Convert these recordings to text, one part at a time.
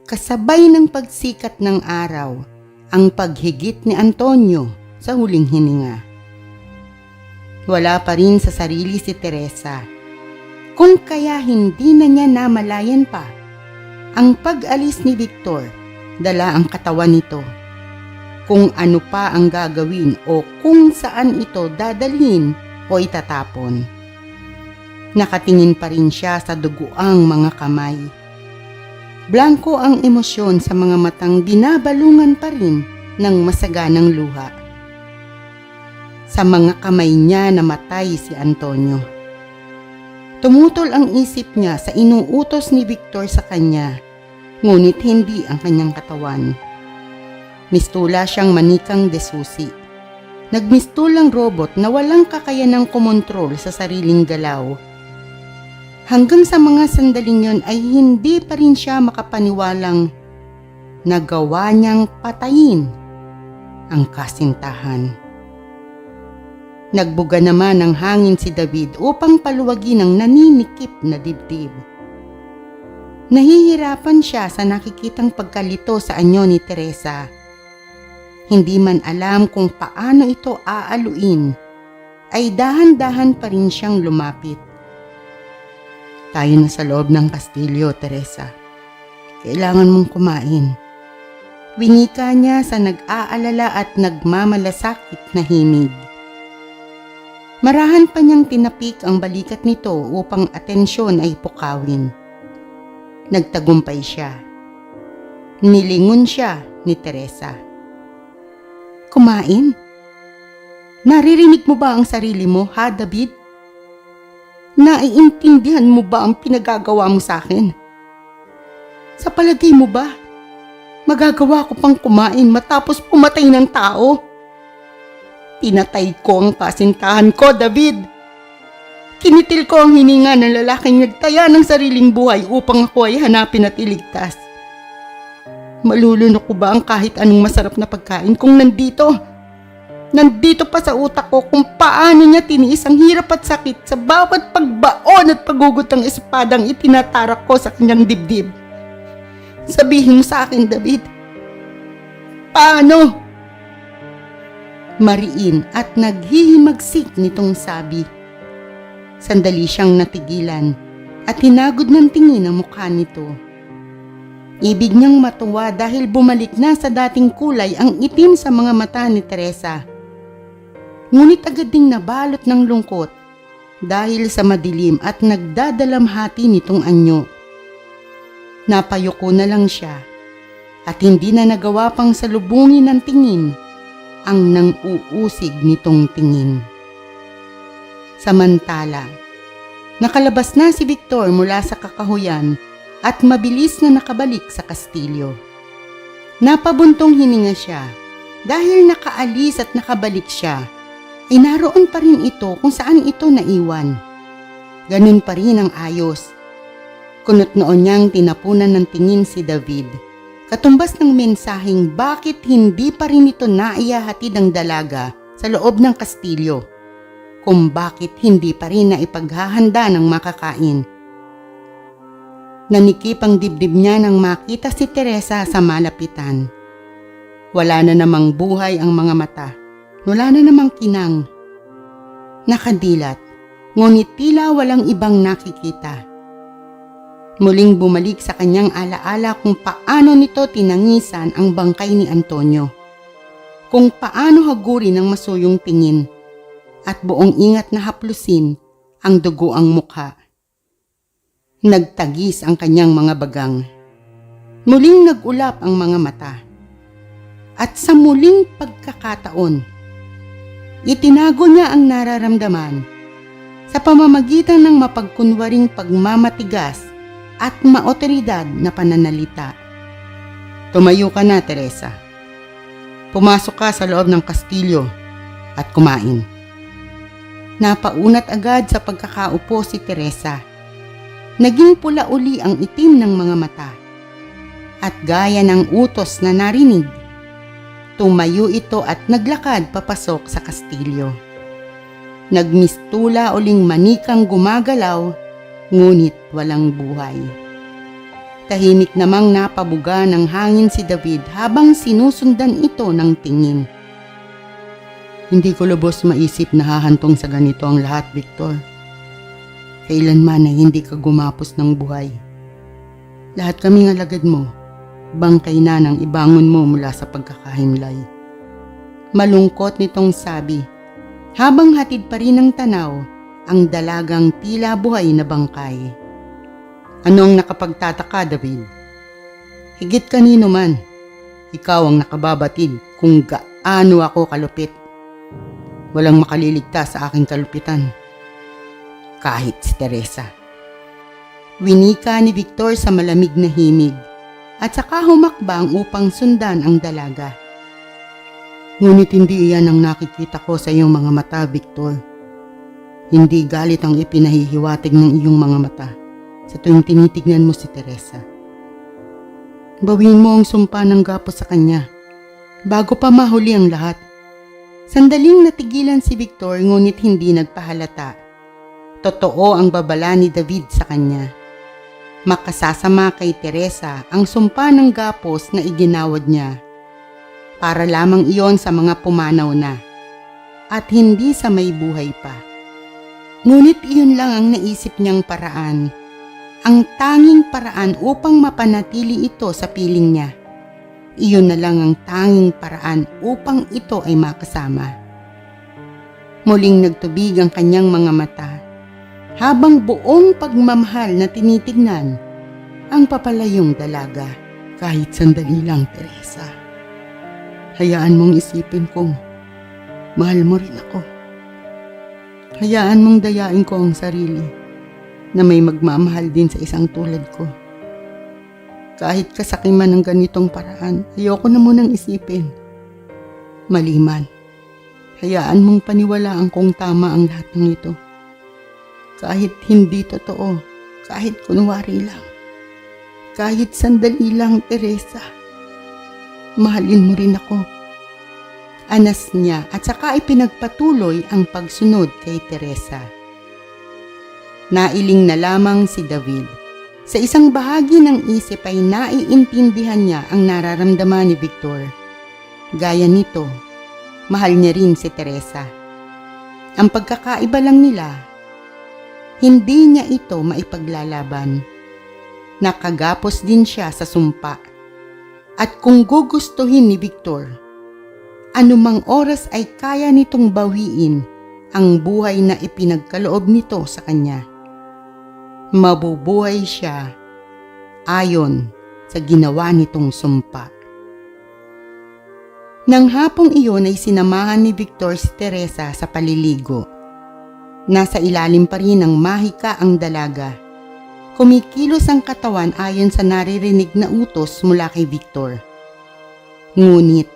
Kasabay ng pagsikat ng araw, ang paghigit ni Antonio sa huling hininga. Wala pa rin sa sarili si Teresa, kung kaya hindi na niya namalayan pa. Ang pag-alis ni Victor, dala ang katawan nito. Kung ano pa ang gagawin o kung saan ito dadalhin o itatapon. Nakatingin pa rin siya sa duguang mga kamay. Blanko ang emosyon sa mga matang binabalungan pa rin ng masaganang luha. Sa mga kamay niya namatay si Antonio. Tumutol ang isip niya sa inuutos ni Victor sa kanya, ngunit hindi ang kanyang katawan. Mistula siyang manikang desusi. Nagmistulang robot na walang kakayanang kumontrol sa sariling galaw. Hanggang sa mga sandaling yon ay hindi pa rin siya makapaniwalang nagawa niyang patayin ang kasintahan. Nagbuga naman ng hangin si David upang paluwagin ang naninikip na dibdib. Nahihirapan siya sa nakikitang pagkalito sa anyo ni Teresa. Hindi man alam kung paano ito aaluin, ay dahan-dahan pa rin siyang lumapit. Tayo na sa loob ng kastilyo, Teresa. Kailangan mong kumain. Winika niya sa nag-aalala at nagmamalasakit na himig. Marahan pa niyang tinapik ang balikat nito upang atensyon ay pukawin. Nagtagumpay siya. Nilingon siya ni Teresa. Kumain? Naririnig mo ba ang sarili mo, ha, David? Naiintindihan mo ba ang pinagagawa mo sa akin? Sa palagay mo ba, magagawa ko pang kumain matapos pumatay ng tao? Pinatay ko ang kasintahan ko, David. Kinitil ko ang hininga ng lalaking nagtaya ng sariling buhay upang ako ay hanapin at iligtas. Malulunok ko ba ang kahit anong masarap na pagkain kung nandito pa sa utak ko kung paano niya tiniis ang hirap at sakit sa bawat pagbaon at pagugot ng espadang itinatarak ko sa kanyang dibdib. Sabihin mo sa akin, David, paano? Mariin at naghihimagsik nitong sabi. Sandali siyang natigilan at hinagod ng tingin ang mukha nito. Ibig niyang matuwa dahil bumalik na sa dating kulay ang itim sa mga mata ni Teresa. Ngunit agad ding nabalot ng lungkot dahil sa madilim at nagdadalamhati nitong anyo. Napayuko na lang siya at hindi na nagawa pang salubungin ng tingin ang nang-uusig nitong tingin. Samantala, nakalabas na si Victor mula sa kakahuyan at mabilis na nakabalik sa kastilyo. Napabuntong hininga siya dahil nakaalis at nakabalik siya. Ay naroon pa rin ito kung saan ito naiwan. Ganun pa rin ang ayos. Kunot noon niyang tinapunan ng tingin si David. Katumbas ng mensaheng bakit hindi pa rin ito naihahatid ang dalaga sa loob ng kastilyo. Kung bakit hindi pa rin naipaghahanda ng makakain. Nanikip ang dibdib niya nang makita si Teresa sa malapitan. Wala na namang buhay ang mga mata. Wala na namang kinang. Nakadilat, ngunit tila walang ibang nakikita. Muling bumalik sa kanyang alaala kung paano nito tinangisan ang bangkay ni Antonio. Kung paano hagurin ng masuyong tingin at buong ingat na haplusin ang dugoang mukha. Nagtagis ang kanyang mga bagang. Muling nag-ulap ang mga mata. At sa muling pagkakataon, itinago niya ang nararamdaman sa pamamagitan ng mapagkunwaring pagmamatigas at maotoridad na pananalita. Tumayo ka na, Teresa. Pumasok ka sa loob ng kastilyo at kumain. Napaunat agad sa pagkakaupo si Teresa. Naging pula uli ang itim ng mga mata. At gaya ng utos na narinig, tumayo ito at naglakad papasok sa kastilyo. Nagmistula uling manikang gumagalaw, ngunit walang buhay. Tahimik namang napabuga ng hangin si David habang sinusundan ito ng tingin. Hindi ko lubos maisip na hahantong sa ganito ang lahat, Victor. Kailanman ay hindi ka gumapos ng buhay. Lahat kaming alagad mo, bangkay na nang ibangon mo mula sa pagkakahimlay. Malungkot nitong sabi, habang hatid pa rin ng tanaw ang dalagang tila buhay na bangkay. Ano ang nakapagtataka, David? Higit kanino man, ikaw ang nakababatid kung gaano ako kalupit. Walang makaliligtas sa aking kalupitan. Kahit si Teresa. Winika ni Victor sa malamig na himig at saka humakbang upang sundan ang dalaga. Ngunit hindi iyan ang nakikita ko sa iyong mga mata, Victor. Hindi galit ang ipinahihiwatig ng iyong mga mata sa tuwing tinitignan mo si Teresa. Bawiin mo ang sumpa ng gapos sa kanya bago pa mahuli ang lahat. Sandaling natigilan si Victor ngunit hindi nagpahalata. Totoo ang babala ni David sa kanya. Makasasama kay Teresa ang sumpa ng gapos na iginawad niya. Para lamang iyon sa mga pumanaw na at hindi sa may buhay pa. Ngunit iyon lang ang naisip niyang paraan. Ang tanging paraan upang mapanatili ito sa piling niya. Iyon na lang ang tanging paraan upang ito ay makasama. Muling nagtubig ang kanyang mga mata, habang buong pagmamahal na tinitignan ang papalayong dalaga. Kahit sandali lang, Teresa. Hayaan mong isipin kong mahal mo rin ako. Hayaan mong dayain ko ang sarili na may magmamahal din sa isang tulad ko. Kahit kasakiman ng ganitong paraan, ayoko na munang isipin. Maliman, hayaan mong paniwalaan kung tama ang lahat ng ito. Kahit hindi totoo, kahit kunwari lang, kahit sandali lang, Teresa, mahalin mo rin ako. Anas niya at saka ipinagpatuloy ang pagsunod kay Teresa. Nailing na lamang si David. Sa isang bahagi ng isip ay naiintindihan niya ang nararamdaman ni Victor. Gaya nito, mahal niya rin si Teresa. Ang pagkakaiba lang nila, hindi niya ito maipaglalaban. Nakagapos din siya sa sumpa. At kung gugustuhin ni Victor, anumang oras ay kaya nitong bawiin ang buhay na ipinagkaloob nito sa kanya. Mabubuhay siya ayon sa ginawa nitong sumpa. Nang hapong iyon ay sinamahan ni Victor si Teresa sa paliligo. Nasa ilalim pa rin ng mahika ang dalaga. Kumikilos ang katawan ayon sa naririnig na utos mula kay Victor. Ngunit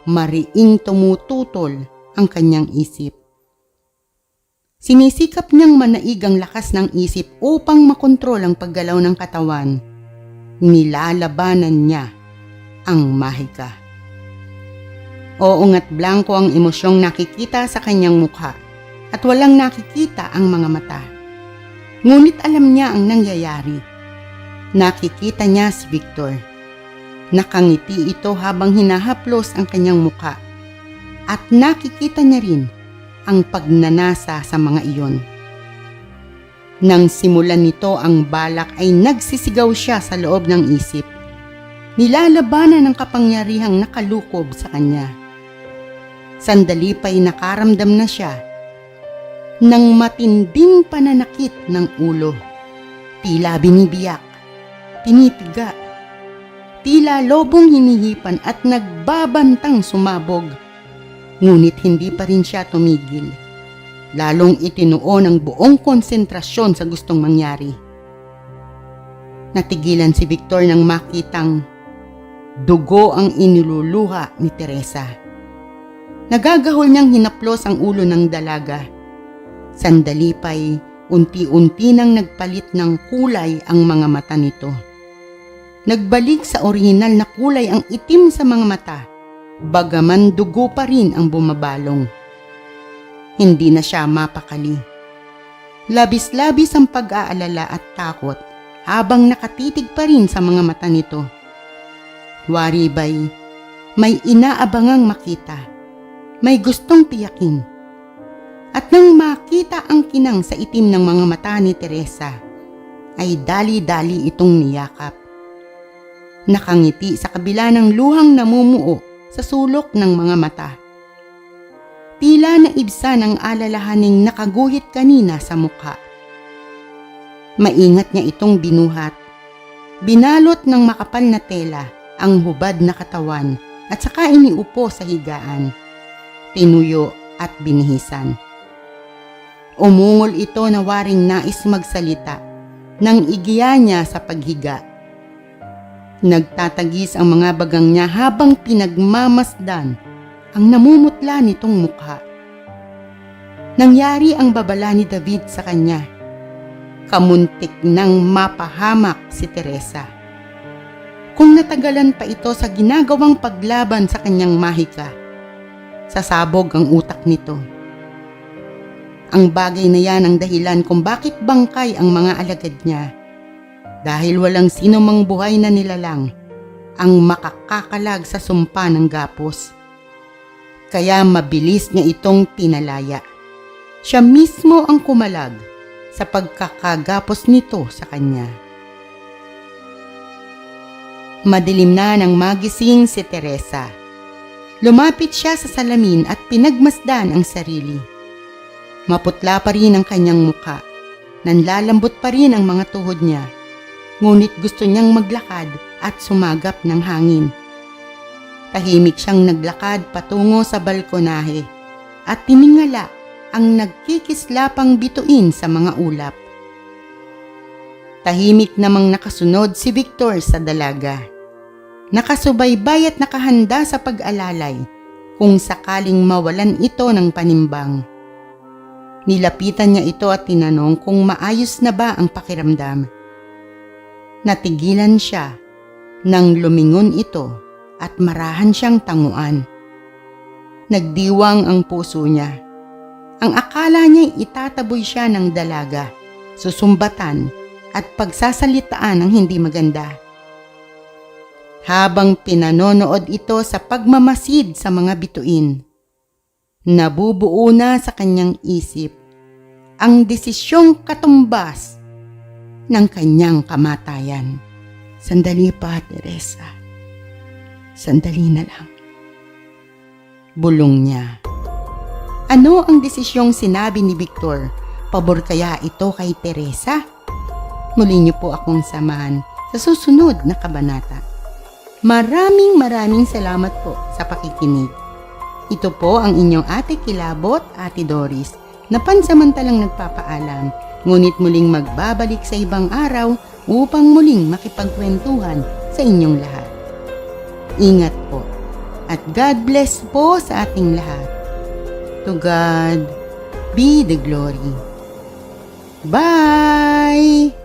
mariing tumututol ang kanyang isip. Sinisikap niyang manaig ang lakas ng isip upang makontrol ang paggalaw ng katawan. Nilalabanan niya ang mahika. Oongat blanko ang emosyong nakikita sa kanyang mukha at walang nakikita ang mga mata. Ngunit alam niya ang nangyayari. Nakikita niya si Victor. Nakangiti ito habang hinahaplos ang kanyang mukha at nakikita niya rin ang pagnanasa sa mga iyon. Nang simulan nito ang balak ay nagsisigaw siya sa loob ng isip. Nilalabanan ng kapangyarihang nakalukob sa kanya. Sandali pa'y nakaramdam na siya ng matinding pananakit ng ulo. Tila binibiyak, pinipiga, tila lobong hinihipan at nagbabantang sumabog. Ngunit hindi pa rin siya tumigil. Lalong itinuon ang buong konsentrasyon sa gustong mangyari. Natigilan si Victor nang makitang dugo ang iniluluha ni Teresa. Nagagahol niyang hinaplos ang ulo ng dalaga. Sandali pa'y unti-unti nang nagpalit ng kulay ang mga mata nito. Nagbalik sa orihinal na kulay ang itim sa mga mata. Bagaman dugo pa rin ang bumabalong. Hindi na siya mapakali. Labis-labis ang pag-aalala at takot habang nakatitig pa rin sa mga mata nito. Waribay, may inaabangang makita, may gustong tiyakin. At nang makita ang kinang sa itim ng mga mata ni Teresa, ay dali-dali itong niyakap. Nakangiti sa kabila ng luhang namumuo sa sulok ng mga mata. Tila naibsan ang alalahaning nakaguhit kanina sa mukha. Maingat niya itong binuhat. Binalot ng makapal na tela ang hubad na katawan at saka iniupo sa higaan. Tinuyo at binihisan. Umungol ito na waring nais magsalita nang igiya niya sa paghiga. Nagtatagis ang mga bagang niya habang pinagmamasdan ang namumutla nitong mukha. Nangyari ang babala ni David sa kanya. Kamuntik nang mapahamak si Teresa. Kung natagalan pa ito sa ginagawang paglaban sa kanyang mahika, sasabog ang utak nito. Ang bagay na yan ang dahilan kung bakit bangkay ang mga alagad niya. Dahil walang sino mang buhay na nilalang ang makakakalag sa sumpa ng gapos. Kaya mabilis niya itong tinalaya. Siya mismo ang kumalag sa pagkakagapos nito sa kanya. Madilim na nang magising si Teresa. Lumapit siya sa salamin at pinagmasdan ang sarili. Maputla pa rin ang kanyang muka. Nanlalambot pa rin ang mga tuhod niya. Ngunit gusto niyang maglakad at sumagap ng hangin. Tahimik siyang naglakad patungo sa balkonahe at tiningala ang nagkikislapang bituin sa mga ulap. Tahimik namang nakasunod si Victor sa dalaga. Nakasubaybay at nakahanda sa pag-alalay kung sakaling mawalan ito ng panimbang. Nilapitan niya ito at tinanong kung maayos na ba ang pakiramdam. Natigilan siya nang lumingon ito at marahan siyang tanguan. Nagdiwang ang puso niya. Ang akala niya'y itataboy siya ng dalaga, susumbatan at pagsasalitaan ng hindi maganda. Habang pinanonood ito sa pagmamasid sa mga bituin, nabubuo na sa kanyang isip ang desisyong katumbas ng kanyang kamatayan. Sandali pa, Teresa. Sandali na lang. Bulong niya. Ano ang desisyong sinabi ni Victor? Pabor kaya ito kay Teresa? Muli niyo po akong samahan sa susunod na kabanata. Maraming salamat po sa pakikinig. Ito po ang inyong Ate Kilabot, Ate Doris, na pansamantalang nagpapaalam, ngunit muling magbabalik sa ibang araw upang muling makipagkwentuhan sa inyong lahat. Ingat po at God bless po sa ating lahat. To God be the glory. Bye!